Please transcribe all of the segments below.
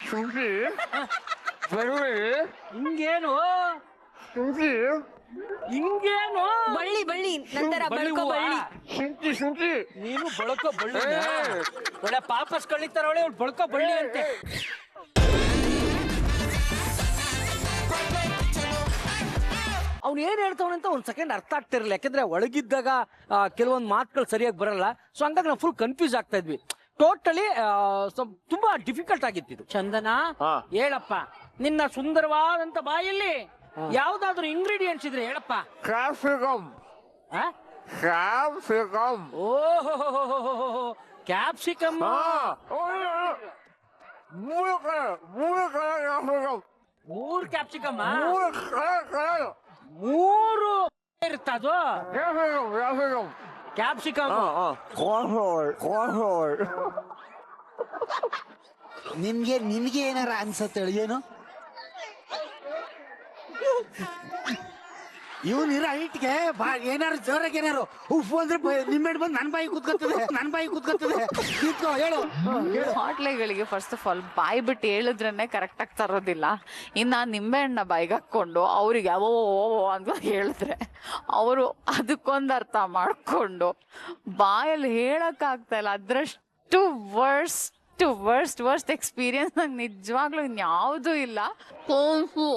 ಶುಂಠಿ ಬೆಳ್ಳುಳ್ಳಿ ಹಿಂಗೇನು ಶುಂಠಿ ಹಿಂಗೇನು ಬಳ್ಳಿ ಬಳ್ಳಿ ನಂತರ ಬಳ್ಕೊ ಬಳ್ಳಿ. ಶುಂಠಿ ಶುಂಠಿ ನೀನು ಬಳಕೋ ಬಳ್ಳಿ ಒಳ್ಳೆ ಪಾಪಸ್ ಕಳಿತಾರವಳೆ ಅವ್ಳು ಬಳಕೋ ಬಳ್ಳಿ ಅಂತೆ. ಅವ್ನು ಏನ್ ಹೇಳ್ತಾವನಂತ ಒಂದ್ ಸೆಕೆಂಡ್ ಅರ್ಥ ಆಗ್ತಿರಲಿಲ್ಲ, ಯಾಕಂದ್ರೆ ಒಳಗಿದ್ದಾಗ ಕೆಲವೊಂದು ಮಾತುಗಳು ಸರಿಯಾಗಿ ಬರಲ್ಲ. ಸೊ ಹಂಗಾಗಿ ನಾವು ಫುಲ್ ಕನ್ಫ್ಯೂಸ್ ಆಗ್ತಾ ಇದ್ವಿ. ಟೋಟಲಿ ತುಂಬಾ ಡಿಫಿಕಲ್ಟ್ ಆಗಿತ್ತು ಇದು. ಚಂದನ ಹೇಳಪ್ಪ, ನಿನ್ನ ಸುಂದರವಾದಂತ ಬಾಯಲ್ಲಿ ಯಾವ್ದಾದ್ರು ಇಂಗ್ರೀಡಿಯೆಂಟ್ಸ್ ಇದ್ರೆ ಹೇಳಪ್ಪ. ಕ್ಯಾಪ್ಸಿಕಮ್ ಕ್ಯಾಪ್ಸಿಕಮ್ ಓಹೋ ಕ್ಯಾಪ್ಸಿಕಮ್. ಮೂರು ಕ್ಯಾಪ್ಸಿಕಮ್ ಮೂರು ಕ್ಯಾಪ್ಸಿಕಮ್ ಮೂರು ಮೂರು ಇರ್ತದು ಕ್ಯಾಪ್ಸಿಕಮ್ ಕ್ಯಾಪ್ಸಿಕಮ್. ನಿನ್ಗೆ ಏನಾರ ಅನ್ಸತ್ತೆ ಏನು? ಇವನಿರೋ ಹೈಟ್ಗೆ ಏನಾರು ಜೋರಾಗಿ ಏನಾರು ಉಪ್ಪು ಅಂದ್ರೆ ನಿಮ್ಮೆಡ್ ಬಂದು ನನ್ನ ಬಾಯಿ ಕೂತ್ಕೊತದೆ ಕೂತ್ಕೋ ಹೇಳು. ಹೋಟ್ಲೆಗಳಿಗೆ ಫಸ್ಟ್ ಆಫ್ ಆಲ್ ಬಾಯಿ ಬಿಟ್ಟು ಹೇಳಿದ್ರೇನೆ ಕರೆಕ್ಟ್ ಆಗಿ ತರೋದಿಲ್ಲ. ಇನ್ನು ನಿಂಬೆಹಣ್ಣ ಬಾಯಿಗೆ ಹಾಕ್ಕೊಂಡು ಅವ್ರಿಗೆ ಅವೋ ಅಂತ ಹೇಳಿದ್ರೆ ಅವರು ಅದಕ್ಕೊಂದು ಅರ್ಥ ಮಾಡಿಕೊಂಡು ಬಾಯಲ್ಲಿ ಹೇಳೋಕ್ಕಾಗ್ತಾ ಇಲ್ಲ. ಅದರಷ್ಟು ವರ್ಸ್ಟ್ ಎಕ್ಸ್ಪೀರಿಯನ್ಸ್ ನಂಗೆ ನಿಜವಾಗ್ಲೂ ಇನ್ಯಾವುದೂ ಇಲ್ಲ. ಕುಂಫು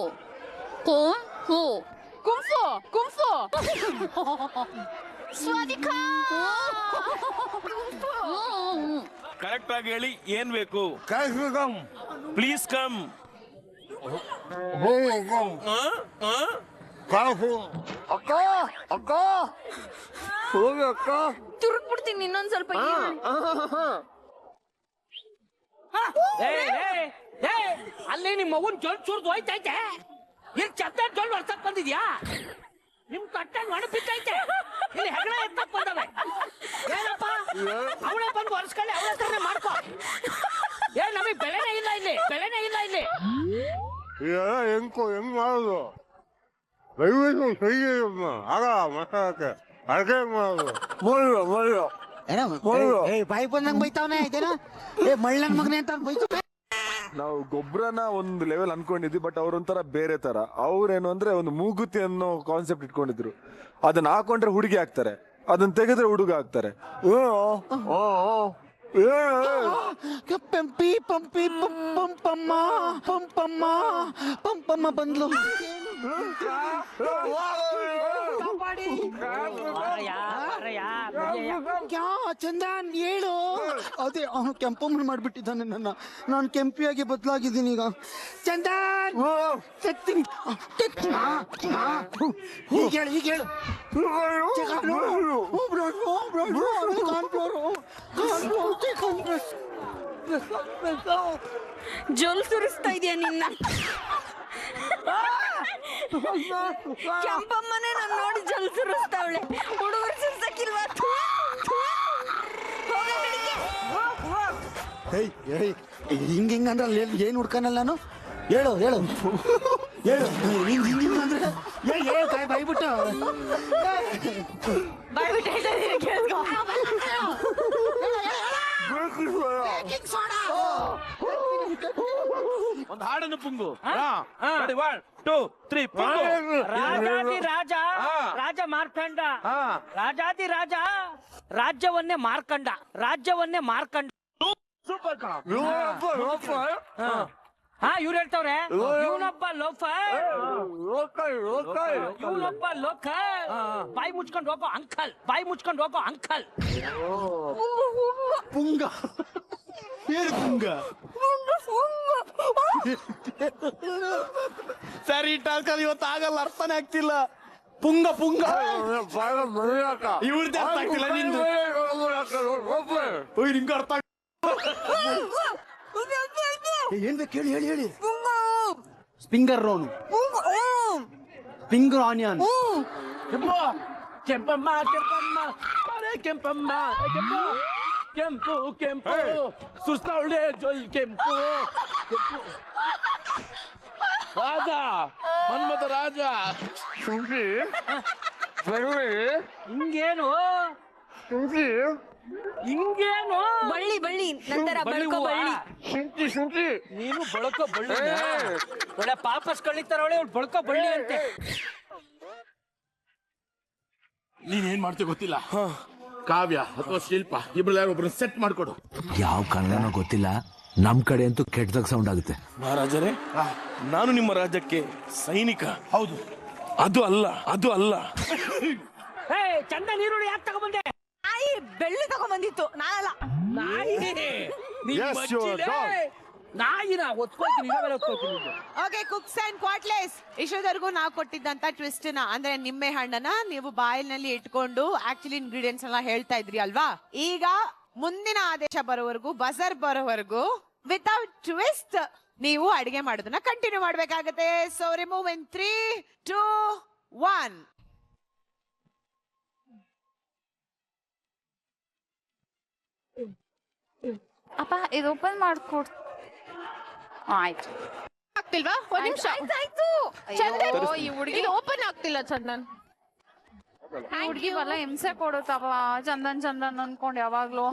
ಕರೆಕ್ಟ್ ಆಗಿ ಹೇಳಿ, ಏನ್ ಬೇಕು? Capsicum please come. ಅಕ್ಕ ಅಕ್ಕ ಹೋಗಿ ಅಕ್ಕ ತುರುಕ್ಬಿಡ್ತೀನಿ ಇನ್ನೊಂದ್ ಸ್ವಲ್ಪ. ಅಲ್ಲಿ ನಿಮ್ಮ ಮಗುನ್ ಜೊಲ್ ಚೂರ್ದು ಹೋಯ್ತೈತೆ. ಇಲ್ಲಿ ಚತ್ತ ಜೊಲ್ ಹೊಡ್ಸಕ್ ಬಂದಿದ್ಯಾ? ನಿಮ್ ಕಟ್ಟನ್ ಒಣ ಬಿತ್ತೈತೆ. ಇಲ್ಲಿ ಹೆಗಣ ಎತ್ತಕ್ ಬಂದವೆ. ಏನಪ್ಪ ಅವಳೇ ಬಂದು ಹೊರ್ಸ್ಕೊಳ್ಳಿ, ಅವಳ ಹತ್ರನೇ ಮಾಡ್ಕೊ. ನಮಗ್ ಬೆಳೆನೇ ಇಲ್ಲ ಇಲ್ಲಿ. ಹೆಂಗ್ ಮಾಡೋದು? ದಯವಿಟ್ಟು ಸಹಿ ಆಗ ಮಸಾಲಕ್ಕೆ ಅಡುಗೆ ಮಾಡೋದು ಮೊಳ್ಳು ಬಾಯಿ ಬಂದಂಗ್ ಬೈತಾವನೆ ಇದೇನ ಮಳ್ಳನ್ ಮಗನೆ ಅಂತ ಬೈತಾನೆ. ನಾವು ಗೊಬ್ಬರನ ಒಂದು ಲೆವೆಲ್ ಅನ್ಕೊಂಡಿದ್ವಿ, ಬಟ್ ಅವ್ರೊಂಥರ ಬೇರೆ ತರ. ಅವ್ರೇನು ಅಂದ್ರೆ ಒಂದು ಮೂಗುತಿ ಅನ್ನೋ ಕಾನ್ಸೆಪ್ಟ್ ಇಟ್ಕೊಂಡಿದ್ರು. ಅದನ್ನ ಹಾಕೊಂಡ್ರೆ ಹುಡುಗಿ ಆಗ್ತಾರೆ, ಅದನ್ನ ತೆಗೆದ್ರೆ ಹುಡುಗ ಆಗ್ತಾರೆ. ಪಂಪಿ ಪಂಪಿ ಪಂಪಮ್ಮ ಪಂಪಮ್ಮ ಪಂಪಮ್ಮ ಬಂದ್ಲು. ಚಂದನ್ ಹೇಳು. ಅದೇ ಅವನು ಕೆಂಪಮ್ಮನ ಮಾಡ್ಬಿಟ್ಟಿದ್ದಾನೆ ನನ್ನ. ನಾನು ಕೆಂಪಿಯಾಗಿ ಬದಲಾಗಿದ್ದೀನಿ ಈಗ. ಚಂದನ್ ತೆಗ್ತೀನಿ. ಈಗ ಹೇಳು ಜೊಲ್ ಸುರಿಸ್ತಾ ಇದೆಯಾ ನಿನ್ನ? ಕೆಂಪಮ್ಮನೇ ನಾನು ನೋಡಿ ಜೊಲ್ ಸುರಿಸ್ತಾವಳೆ. ಹುಡುಗರು ಸುರ್ಸಕ್ಕಿಲ್ವಾ? ಹಿಂಗಂದ್ರೆ ಏನ್ ಹುಡ್ಕನಲ್ಲ ನಾನು. ಹೇಳು ಹಿಂಗಂದ್ರೆ ಬಾಯ್ಬಿಟ್ಟು ಒಂದು ಹಾಡನ್ನು ಪುಂಗು. 1 2 3 ಪುಂಗು. ರಾಜಾದಿ ರಾಜ ಮಾರ್ಕಂಡ. ರಾಜಾದಿ ರಾಜ ರಾಜ್ಯವನ್ನೇ ಮಾರ್ಕಂಡ. ಸೂಪರ್ ಕಾ. ಇವ್ರು ಹೇಳ್ತವ್ರೆ ಇವನೊಬ್ಬ ಲೋಫರ್, ಇವನೊಬ್ಬ ಲೋಕಲ್. ಬಾಯಿ ಮುಚ್ಕೊಂಡು ಹೋಗೋ ಅಂಕಲ್. ಪುಂಗ ಏನು ಪುಂಗ? ಸರಿ ಟಾಕಲ್ ಇವತ್ತು ಆಗಲ್ಲ, ಅರ್ಥನೇ ಆಗ್ತಿಲ್ಲ. ಪುಂಗ ಇವ್ರದ್ದೇ ಅರ್ಥ ಆಗ್ತಿಲ್ಲ, ನಿಂದು ನಿಂಗೆ ಅರ್ಥ. ಏನ್ ಬೇಕು ಹೇಳಿ. ಸ್ಪಿಂಗರ್ ರೋನು, ಸ್ಪಿಂಗರ್ ಆನಿಯನ್. ಕೆಂಪು ಸುಸ್ತಾವಳೆ ಜೊಲ್ ಕೆಂಪು. ರಾಜ ಮನ್ಮಥ ರಾಜ. ಶುಂಠಿ ಬೆಳ್ಳುಳ್ಳಿ ಹಿಂಗೇನು ಶುಂಠಿ ಹಿಂಗೇನು ಬಳ್ಳಿ ಬಳ್ಳಿ ನಂತರ ಬಳ್ಕೋ ಬಳ್ಳಿ. ಶುಂಠಿ ನೀನು ಬಳಕೋ ಬಳ್ಳಿ ಒಳ್ಳೆ ಪಾಪಸ್ ಕಳಿತಾರವಳೆ ಬಳಕೋ ಬಳ್ಳಿ ಅಂತೆ. ನೀನೇನ್ ಮಾಡ್ತೀಯ ಗೊತ್ತಿಲ್ಲ. ಕಾವ್ಯ ಅಥವಾ ಶಿಲ್ಪ ಇಬ್ರು ಒಬ್ರನ್ನ ಸೆಟ್ ಮಾಡ್ಕೊಡು. ಯಾವ ಕನ್ನಡನೋ ಗೊತ್ತಿಲ್ಲ, ನಮ್ ಕಡೆ ಅಂತೂ ಕೆಟ್ಟದಾಗ ಸೌಂಡ್ ಆಗುತ್ತೆ. ಮಹಾರಾಜರೇ, ನಾನು ನಿಮ್ಮ ರಾಜ್ಯಕ್ಕೆ ಸೈನಿಕ. ಹೌದು, ಅದು ಅಲ್ಲ. ಚಂದ ನೀರುಳ್ಳಿ ಯಾಕೆ ತಗೊಂಡ್ಬಂದೆ? ನಾಯಿ ಬೆಳ್ಳಿ ತಗೊಂಡ್ಬಂದಿತ್ತು, ನಾನಲ್ಲ. ನಾಯಿ Yes, you are dog. ನಾಯಿನ ಒತ್ಕೊಳ್ತೀನಿ, ಇವಾಗಲೇ ಒತ್ಕೊಳ್ತೀನಿ. ಓಕೆ, ಕುಕ್ಸ್ ಅಂಡ್ ಕ್ವಾಟ್ಲೆಸ್, ಇಷ್ಟೊತ್ತವರೆಗೂ ನಾವು ಕೊಟ್ಟಿದ್ದಂತ ಟ್ವಿಸ್ಟ್ ನ ಅಂದ್ರೆ ನಿಂಬೆ ಹಣ್ಣನ್ನ ನೀವು ಬಾಯಿನಲ್ಲಿ ಇಟ್ಕೊಂಡು ಆಕ್ಚುಲಿ ಇಂಗ್ರೀಡಿಯೆಂಟ್ಸ್ ಎಲ್ಲ ಹೇಳ್ತಾ ಇದ್ರಿ ಅಲ್ವಾ. ಈಗ ಮುಂದಿನ ಆದೇಶ ಬರೋವರೆಗೂ, ಬಜರ್ ಬರೋವರೆಗೂ ವಿತೌಟ್ ಟ್ವಿಸ್ಟ್ ನೀವು ಅಡಿಗೆ ಮಾಡೋದನ್ನ ಕಂಟಿನ್ಯೂ ಮಾಡ್ಬೇಕಾಗತ್ತೆ. ಸೊ ರಿಮೂವ್ ಇನ್ 3, 2, 1. ಅಪ್ಪ ಇದು ಓಪನ್ ಮಾಡ್ಕೊಡ್. ಆಯ್ತು. ಆಗ್ತಿಲ್ವಾ? ಒಂದ್ ನಿಮಿಷ ಆಯ್ತು. ಈ ಹುಡುಗಿ ಓಪನ್ ಆಗ್ತಿಲ್ಲ ಚಂದನ್. ಹುಡುಗಿ ಬಲ್ಲ ಹಿಂಸೆ ಕೊಡುತ್ತವ. ಚಂದನ್ ಅನ್ಕೊಂಡ್ ಯಾವಾಗ್ಲೂ.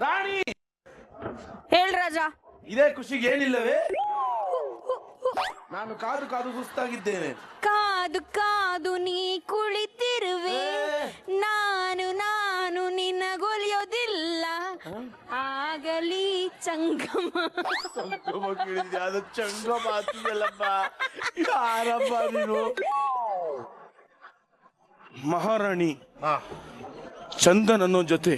ರಾಣಿ, ಹೇಳ್ ರಾಜ. ಇದೇ ಖುಷಿಗೆ ಏನಿಲ್ಲವೇ? ನಾನು ಕಾದು ಸುಸ್ತಾಗಿದ್ದೇನೆ. ಕಾದು ನೀ ಕುಳಿತಿರುವೆ, ನಾನು ನಿನಗೊಲಿಯೋದಿಲ್ಲ, ಆಗಲಿ ಚಂಗಮ. ಅದು ಚಂಗ ಮಾತಿದೆಲ್ಲಪ್ಪ. ಯಾರಪ್ಪ ನೀನು? ಮಹಾರಾಣಿ ಚಂದನ್ ಅನ್ನೋ ಜೊತೆ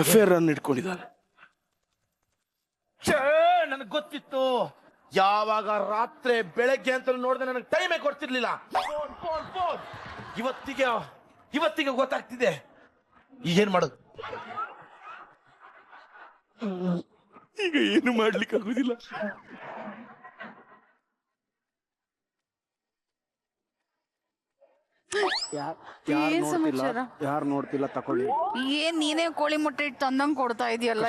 ಅಫೇರ್ ಅನ್ನು ಇಟ್ಕೊಂಡಿದ್ದಾಳೆ. ನನಗೆ ಗೊತ್ತಿತ್ತು. ಯಾವಾಗ ರಾತ್ರಿ ಬೆಳಗ್ಗೆ ಅಂತ ನೋಡಿದ್ರೆ ನನಗೆ ಟೈಮೇ ಕೊಡ್ತಿರ್ಲಿಲ್ಲ. ಫೋನ್ ಇವತ್ತಿಗೆ ಗೊತ್ತಾಗ್ತಿದೆ. ಈಗೇನ್ ಮಾಡೋದು? ಈಗ ಏನು ಮಾಡ್ಲಿಕ್ಕೆ ಆಗುದಿಲ್ಲ. ಯಾರು ನೋಡ್ತಿಲ್ಲ ತಕೊಳ್ಳಿ. ಏನ್ ನೀನೇ ಕೋಳಿ ಮೊಟ್ಟೆ ಇಟ್ಟು ತಂದಂಗ್ ಕೊಡ್ತಾ ಇದೆಯಲ್ಲ.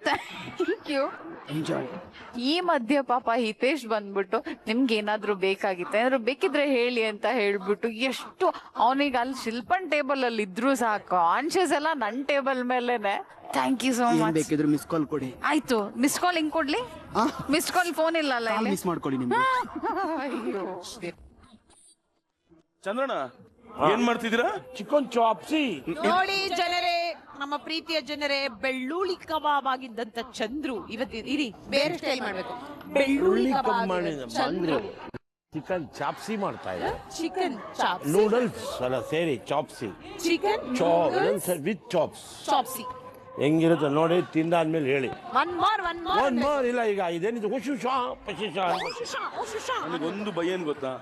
Thank you. ಈ ಮಧ್ಯೆ ಪಾಪ ಹಿತೇಶ್ ಬಂದ್ಬಿಟ್ಟು ನಿಮ್ಗೆ ಏನಾದ್ರು ಬೇಕಾಗಿತ್ತು, ಏನಾದ್ರು ಬೇಕಿದ್ರೆ ಹೇಳಿ ಅಂತ ಹೇಳ್ಬಿಟ್ಟು ಎಷ್ಟು ಅವನಿಗೆ ಅಲ್ಲಿ ಶಿಲ್ಪನ್ ಟೇಬಲ್ ಅಲ್ಲಿ ಇದ್ರು ಸಾಕು, ಕಾನ್ಶಿಯಸ್ ಎಲ್ಲ ನನ್ ಟೇಬಲ್ ಮೇಲೆನೆ. Thank you so much. ಬೇಕಿದ್ರೆ ಮಿಸ್ ಕಾಲ್ ಕೊಡಿ. ಆಯ್ತು, ಮಿಸ್ ಕಾಲ್ ಹಿಂಗ್ ಕೊಡ್ಲಿ? ಮಿಸ್ ಕಾಲ್ ಫೋನ್ ಇಲ್ಲ ಅಲ್ಲ ಇಲ್ಲಿ? ಮಿಸ್ ಮಾಡ್ಕೊಳ್ಳಿ ನಿಮ್ಗೆ. ಅಯ್ಯೋ ಚಂದ್ರಣ್ಣ, ಏನ್ ಮಾಡ್ತಿದ್ದೀರಾ? ಚಿಕನ್ ಚಾಪ್ಸಿ. ನೋಡಿ ಜನರೇ, ನಮ್ಮ ಪ್ರೀತಿಯ ಜನರೇ, ಬೆಳ್ಳುಳ್ಳಿ ಕಬಾಬ್ ಆಗಿದ್ದಂತ ಚಂದ್ರು ಇವತ್ತು ಇರಿ ಬೇರೆ ಸ್ಟೈಲ್ ಮಾಡ್ಬೇಕು. ಬೆಳ್ಳುಳ್ಳಿ ಕಬಾಬ್ ಚಂದ್ರು ಚಿಕನ್ ಚಾಪ್ಸಿ ಮಾಡ್ತಾ ಇದ್ದಾರೆ. ಚಿಕನ್ ಚಾಪ್ಸಿ, ನೂಡಲ್ಸ್ ಎಲ್ಲ ಸೇರಿ chopsuey. Chicken noodles with chops. Chopsuey ಹೆಂಗಿರುತ್ತೆ ನೋಡಿ, ತಿಂದಾದ್ಮೇಲೆ ಹೇಳಿ. ಒನ್ ಮೋರ್ ಇಲ್ಲ, ಈಗ ಇದೇನಿದೆ ನನಗೊಂದು ಭಯ ಏನ್ ಗೊತ್ತಾ?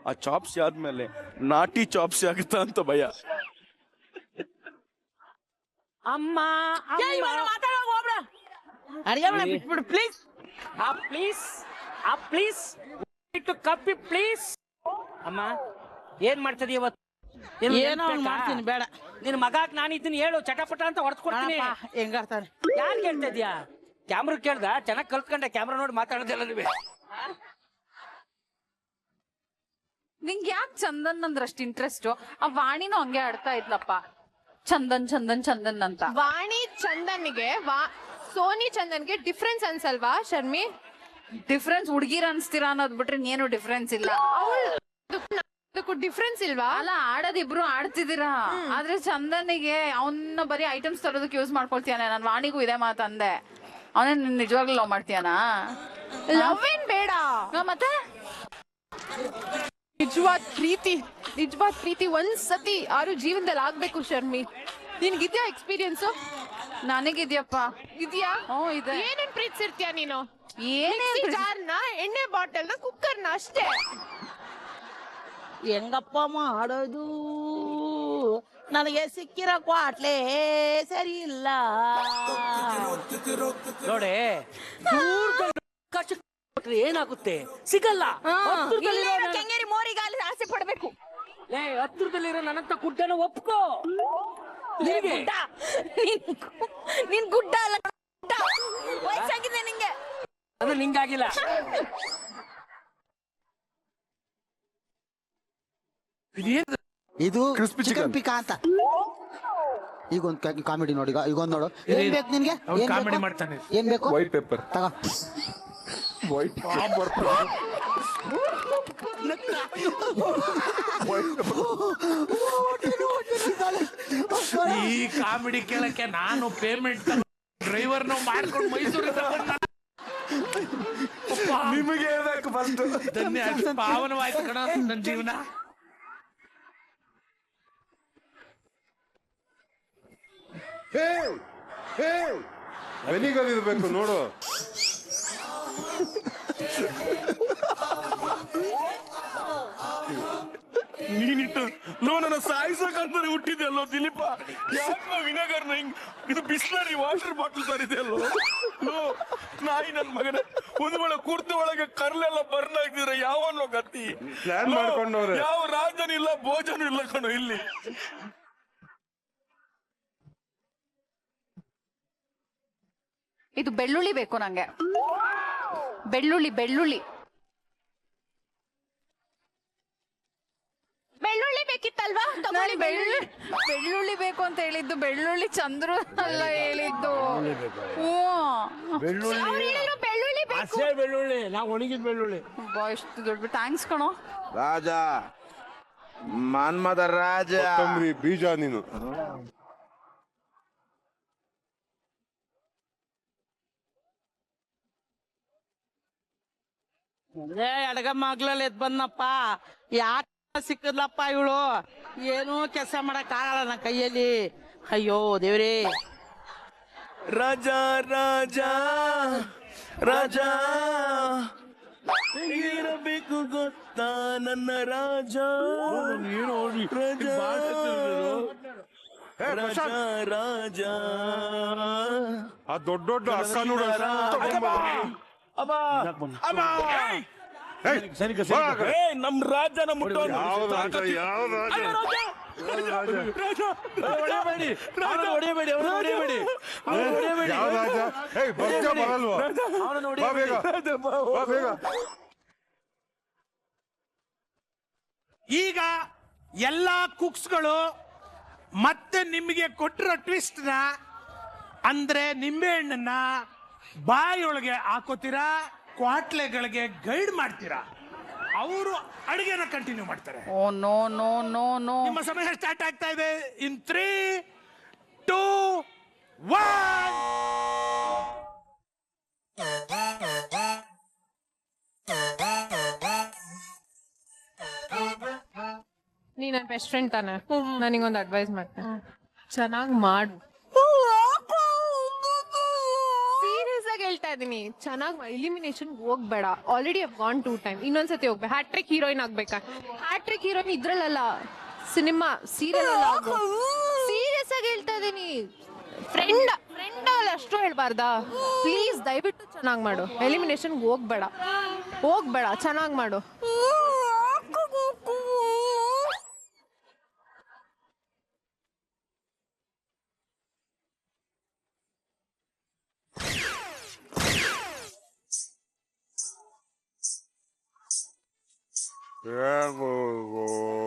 ಆ ಚಾಪ್ಸಿ ಆದ್ಮೇಲೆ ನಾಟಿ ಚಾಪ್ಸಿ ಆಗುತ್ತಾ ಅಂತ ಭಯ. ಅಮ್ಮ ಬಿಟ್ಬಿಡು ಪ್ಲೀಸ್. Please ಕಪ್ಪಿ please. ಅಮ್ಮ ಏನ್ ಮಾಡ್ತದಿ ಇವತ್ತು? ಏನೋ ಮಾಡ್ತೀನಿ, ಬೇಡ. ನಿನ್ ಮಗಾಕ್ ನಾನು ಇದನ್ನ ಹೇಳು, ಚಟಪಟ ಅಂತ ಹೊಡ್ಸ್ಕೊಡ್ತೀನಿ. ಹೆಂಗಾಡ್ತಾರೆ? ಯಾರು ಹೇಳ್ತಾ ಇದ್ಯಾ? ಕ್ಯಾಮ್ರಾ ಕೇಳ್ದ? ಚೆನ್ನಾಗಿ ಕಲ್ತ್ಕೊಂಡೆ, ಕ್ಯಾಮ್ರಾ ನೋಡಿ ಮಾತಾಡೋದಿಲ್ಲ ನೀವೇ. ನಿಂಗೆ ಯಾಕೆ ಚಂದನ್ ಅಂದ್ರೆ ಅಷ್ಟು ಇಂಟ್ರೆಸ್ಟ್? ಆ ವಾಣಿನೂ ಹಂಗೆ ಆಡ್ತಾ ಇದ್ಲಪ್ಪ, ಚಂದನ್ ಅಂತ. ವಾಣಿ ಚಂದನ್ಗೆ ಸೋನಿ ಚಂದನ್ಗೆ ಡಿಫ್ರೆನ್ಸ್ ಅನ್ಸಲ್ವಾ ಶರ್ಮಿ? ಡಿಫ್ರೆನ್ಸ್ ಹುಡುಗಿರ ಅನ್ಸ್ತೀರಾ ಅನ್ನೋದ್ ಬಿಟ್ರೆ ಏನು ಡಿಫ್ರೆನ್ಸ್ ಇಲ್ಲ. ಅದಕ್ಕೂ ಡಿಫ್ರೆನ್ಸ್ ಇಲ್ವಾ? ಅಲ್ಲ, ಆಡೋದಿಬ್ರು ಆಡ್ತಿದ್ದೀರಾ, ಆದ್ರೆ ಚಂದನಿಗೆ ಅವನ್ನ ಬರೀ ಐಟಮ್ಸ್ ತರೋದಕ್ಕೆ ಯೂಸ್ ಮಾಡ್ಕೊಳ್ತೀಯಾನೆ. ನಾನು ವಾಣಿಗೂ ಇದೇ ಮಾತಂದೆ. ಅವನೇ ನಿಜವಾಗ್ಲೂ ಲವ್ ಮಾಡ್ತೀಯಾನಾ? ಲವ್ ಏನ್ ಬೇಡ, ಮತ್ತೆ ನಿಜವಾದ ಪ್ರೀತಿ ಒಂದ್ಸತಿ ಆರು ಜೀವನದಲ್ಲಿ ಆಗ್ಬೇಕು ಶರ್ಮಿ. ನಿನ್ಗಿದ್ಯಾ ಎಕ್ಸ್ಪೀರಿಯನ್ಸ್? ನನಗಿದ್ಯಪ್ಪ. ಇದ್ಯಾ? ಇದೆ. ಏನೇನ್ ಪ್ರೀತಿಸಿರ್ತೀಯ ನೀನು? ಏನೇ ಜಾರ್ನ, ಎಣ್ಣೆ ಬಾಟಲ್ನ, ಕುಕ್ಕರ್ನ ಅಷ್ಟೇ. ಹೆಂಗಪ್ಪ ಮಾಡೋದು? ನನಗೆ ಸಿಕ್ಕಿರೋ ಕ್ವಾಟ್ಲೆ ಸರಿ ಇಲ್ಲ ನೋಡಿ. ಏನಾಗುತ್ತೆ? ಸಿಗಲ್ಲ. ಕೆಂಗೇರಿ ಮೋರಿಗಾಲಿ ಆಸೆ ಪಡ್ಬೇಕು. ಹತ್ರದಲ್ಲಿರೋ ನನ್ನಂತ ಗುಡ್ಡನ ಒಪ್ಕೋ. ನಿನ್ ಗುಡ್ಡ ಅಲ್ಲ, ವಯಸ್ಸಾಗಿದೆ ನಿಂಗೆ. ಅದು ನಿಂಗಾಗಿಲ್ಲ. ಇದು Crispy ಚಿಕನ್ chicken. ಪಿಕಾ ಅಂತ. ಈಗ ಒಂದು ಕಾಮಿಡಿ ನೋಡಿ, ಈಗ ಒಂದ್ ನೋಡು. ಏನ್ ಬೇಕು ನಿನ್ಗೆ? ಕಾಮಿಡಿ ಮಾಡ್ತಾನೆ. ಏನ್ ಬೇಕು? White pepper. ತಗೋ. ವೈಟ್ ಈ ಕಾಮಿಡಿ ಕೇಳಕ್ಕೆ ನಾನು ಪೇಮೆಂಟ್ ಡ್ರೈವರ್ ನಾವು ಮಾಡ್ಕೊಂಡು ಮೈಸೂರಿಗೆ ನಿಮಗೆ ಹೇಳ್ಬೇಕು ಫಸ್ಟ್. ಧನ್ಯ ಪಾವನವಾಯ್ತು ಕಣ ನನ್ನ ಜೀವನ. ವೆನಿಗರ್ ಇರ್ಬೇಕು ನೋಡು. ನೀನಿಟ್ಟು ನನ್ನ ಸಾಯಿಸಕಂತಾನೆ ಹುಟ್ಟಿದೆಲ್ಲೋ ದಿಲೀಪ. ಯಾಕೆ ವಿನೆಗರ್ನ ಹಿಂಗ್ ಇದು ಬಿಸ್ಲರಿ ವಾಟರ್ ಬಾಟಲ್ ತರಿದೆ ಅಲ್ಲೋ. ನಾಯಿ ನನ್ ಮಗನ ಒಂದು ವೇಳೆ ಕುರ್ತು ಒಳಗೆ ಕರ್ಲೆಲ್ಲ ಬರ್ನ್ ಆಗ್ತಿದ್ರೆ ಯಾವನ್ನೋ ಗತಿ. ಪ್ಲಾನ್ ಮಾಡ್ಕೊಂಡವ್ರೆ. ಯಾವ ರಾಜನೂ ಇಲ್ಲ ಭೋಜನ ಇಲ್ಲ ಕಣೋ ಇಲ್ಲಿ. ಇದು ಬೆಳ್ಳುಳ್ಳಿ ಬೇಕು ನಂಗೆ. ಬೆಳ್ಳುಳ್ಳಿ ಬೆಳ್ಳುಳ್ಳಿ ಬೆಳ್ಳುಳ್ಳಿ ಬೇಕಿತ್ತಲ್ವಾ? ತಗೊಳ್ಳಿ ಬೆಳ್ಳುಳ್ಳಿ. ಬೆಳ್ಳುಳ್ಳಿ ಬೇಕು ಅಂತ ಹೇಳಿದ್ದು, ಬೆಳ್ಳುಳ್ಳಿ ಚಂದ್ರು ಅಲ್ಲ ಹೇಳಿದ್ದು. ಬೆಳ್ಳುಳ್ಳಿ ಅವ್ರು ಹೇಳಿದ್ರು ಬೆಳ್ಳುಳ್ಳಿ ಬೇಕು. ಹಸೆ ಬೆಳ್ಳುಳ್ಳಿ, ನಾವು ಒಣಗಿದ ಬೆಳ್ಳುಳ್ಳಿ. ಎಷ್ಟು ದೊಡ್ಡ ಥ್ಯಾಂಕ್ಸ್ ಕಣೋ. ರಾಜ ಮನ್ಮದ ರಾಜ. ಕೊತ್ತಂಬರಿ ಬೀಜ ನೀನು. ಅಡಗಮ್ಮ ಆಗ್ಲಲ್ಲಿ ಎದ್ ಬಂದಪ್ಪ. ಯಾಕ ಸಿಕ್ಕದ್ಲಪ್ಪ ಇವಳು? ಏನು ಕೆಲಸ ಮಾಡಕ್ ಆಗಲ್ಲ ನನ್ನ ಕೈಯಲ್ಲಿ. ಅಯ್ಯೋ ದೇವ್ರೇ. ರಾಜ ರಾಜ ರಾಜ ಇರಬೇಕು ಗೊತ್ತಾ ನನ್ನ ರಾಜ. ರಾಜ ರಾಜ ಆ ದೊಡ್ಡ ದೊಡ್ಡ ಅಕ್ಕ ನೋಡು. ನಮ್ ರಾಜನ ಮುಟ್ಟೋನು. ಯಾವ ರಾಜ? ಯಾವ ರಾಜ? ಯಾವ ರಾಜ? ಭಕ್ತ ಬರಲ್ವಾ? ಬಾ ಬೇಗ, ಬಾ ಬೇಗ. ಈಗ ಎಲ್ಲಾ ಕುಕ್ಸ್ಗಳು ಮತ್ತೆ ನಿಮಗೆ ಕೊಟ್ಟಿರೋ ಟ್ವಿಸ್ಟ್ ನ ಅಂದ್ರೆ ನಿಂಬೆ ಹಣ್ಣನ್ನ ಬಾಯಿಯೊಳಗೆ ಹಾಕೋತೀರಾ, ಕ್ವಾಟ್ಲೆಗಳಿಗೆ ಗೈಡ್ ಮಾಡ್ತೀರಾ, ಅವರು ಅಡಿಗೆನ ಕಂಟಿನ್ಯೂ ಮಾಡ್ತಾರೆ. Oh no no no no. ನಿಮ್ಮ ಸಮಯ ಸ್ಟಾರ್ಟ್ ಆಗ್ತಾ ಇದೆ. ಇನ್ 3, 2, 1. ನೀ ನನ್ನ ಬೆಸ್ಟ್ ಫ್ರೆಂಡ್ ತಾನೆ, ನನಗೊಂದು ಅಡ್ವೈಸ್ ಮಾಡ್ತೇನೆ. ಚೆನ್ನಾಗಿ ಮಾಡು. ಸೀರಿಯಸ್ ಆಗಿ ಹೇಳ್ತಾ ಇದೀನಿ, ಚೆನ್ನಾಗಿ ಎಲಿಮಿನೇಷನ್ ಹೋಗ್ಬೇಡ. Already I gone 2 time. ಇನ್ನೊಂದ್ಸತಿ ಹೋಗ್ಬೇಕು. ಹ್ಯಾಟ್ರಿಕ್ ಹೀರೋಯಿನ್ ಆಗ್ಬೇಕಾ? ಹ್ಯಾಟ್ರಿಕ್ ಹೀರೋಯಿನ್ ಇದ್ರಲ್ಲ, ಸಿನಿಮಾ ಸೀರಿಯಲ್ ಅಲ್ಲ. ಸೀರಿಯಸ್ ಆಗಿ ಹೇಳ್ತಾ ಇದೀನಿ. ಫ್ರೆಂಡ್ ಅಲ್ಲ, ಅಷ್ಟು ಹೇಳ್ಬಾರ್ದಾ? ಪ್ಲೀಸ್ ದಯವಿಟ್ಟು ಚೆನ್ನಾಗಿ ಮಾಡು. ಎಲಿಮಿನೇಷನ್ ಹೋಗ್ಬೇಡ, ಚೆನ್ನಾಗಿ ಮಾಡು. ಹೇಳ್ಬೋದು.